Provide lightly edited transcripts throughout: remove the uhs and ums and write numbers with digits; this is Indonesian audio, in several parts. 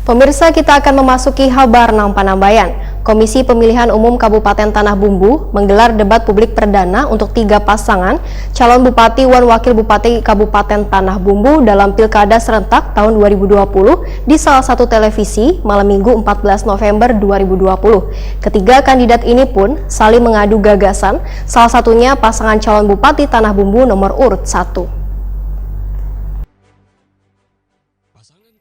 Pemirsa, kita akan memasuki Habarnang Panambayan. Komisi Pemilihan Umum Kabupaten Tanah Bumbu menggelar debat publik perdana untuk 3 pasangan calon bupati dan wakil bupati Kabupaten Tanah Bumbu dalam Pilkada serentak tahun 2020 di salah satu televisi malam Minggu 14 November 2020. Ketiga kandidat ini pun saling mengadu gagasan, salah satunya pasangan calon bupati Tanah Bumbu nomor urut 1.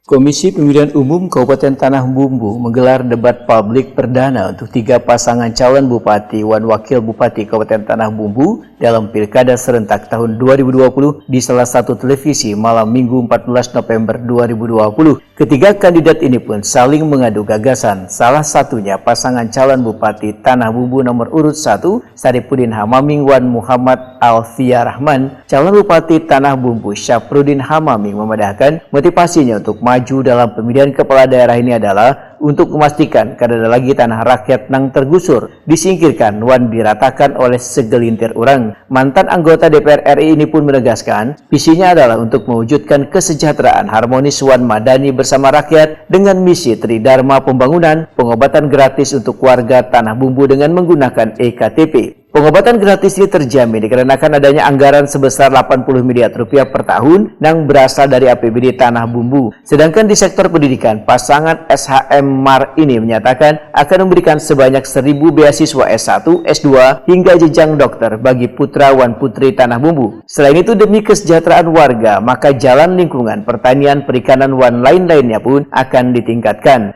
Komisi Pemilihan Umum Kabupaten Tanah Bumbu menggelar debat publik perdana untuk 3 pasangan calon bupati dan wakil bupati Kabupaten Tanah Bumbu dalam Pilkada serentak tahun 2020 di salah satu televisi malam Minggu 14 November 2020. Ketiga kandidat ini pun saling mengadu gagasan, salah satunya pasangan calon bupati Tanah Bumbu nomor urut 1 Saripudin Hamaming wan Muhammad Alfia Rahman. Calon bupati Tanah Bumbu Syafruddin Hamaming memadahkan motivasinya untuk maju dalam pemilihan kepala daerah ini adalah untuk memastikan kada ada lagi tanah rakyat nang tergusur, disingkirkan wan diratakan oleh segelintir orang. Mantan anggota DPR RI ini pun menegaskan, visinya adalah untuk mewujudkan kesejahteraan harmonis wan madani bersama rakyat dengan misi Tridharma Pembangunan, pengobatan gratis untuk warga Tanah Bumbu dengan menggunakan EKTP. Pengobatan gratis ini terjamin dikarenakan adanya anggaran sebesar 80 miliar rupiah per tahun yang berasal dari APBD Tanah Bumbu. Sedangkan di sektor pendidikan, pasangan SHM Mar ini menyatakan akan memberikan sebanyak 1.000 beasiswa S1, S2 hingga jenjang dokter bagi putra dan putri Tanah Bumbu. Selain itu, demi kesejahteraan warga, maka jalan lingkungan, pertanian, perikanan dan lain-lainnya pun akan ditingkatkan.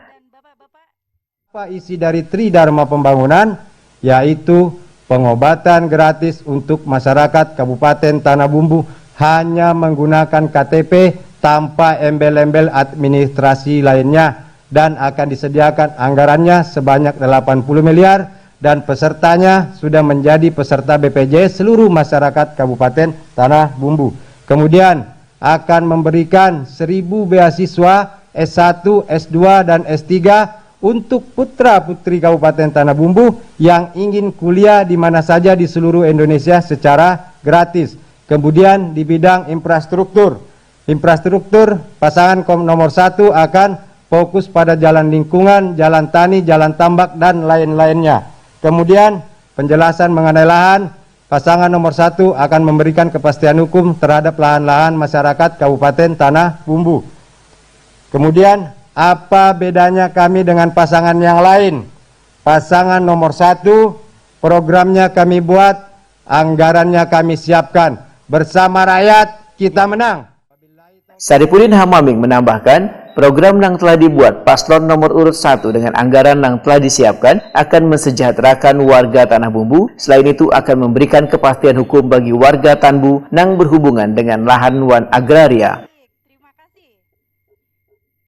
Apa isi dari Tridharma Pembangunan? Yaitu pengobatan gratis untuk masyarakat Kabupaten Tanah Bumbu hanya menggunakan KTP tanpa embel-embel administrasi lainnya, dan akan disediakan anggarannya sebanyak 80 miliar dan pesertanya sudah menjadi peserta BPJS seluruh masyarakat Kabupaten Tanah Bumbu. Kemudian akan memberikan 1.000 beasiswa S1, S2 dan S3 untuk putra-putri Kabupaten Tanah Bumbu yang ingin kuliah di mana saja di seluruh Indonesia secara gratis. Kemudian di bidang infrastruktur, pasangan nomor 1 akan fokus pada jalan lingkungan, jalan tani, jalan tambak, dan lain-lainnya. Kemudian penjelasan mengenai lahan, pasangan nomor 1 akan memberikan kepastian hukum terhadap lahan-lahan masyarakat Kabupaten Tanah Bumbu. Kemudian apa bedanya kami dengan pasangan yang lain? Pasangan nomor 1, programnya kami buat, anggarannya kami siapkan. Bersama rakyat, kita menang. Saripudin Hamaming menambahkan, program yang telah dibuat paslon nomor urut 1 dengan anggaran yang telah disiapkan akan mensejahterakan warga Tanah Bumbu. Selain itu akan memberikan kepastian hukum bagi warga Tanbu yang berhubungan dengan lahan wan agraria.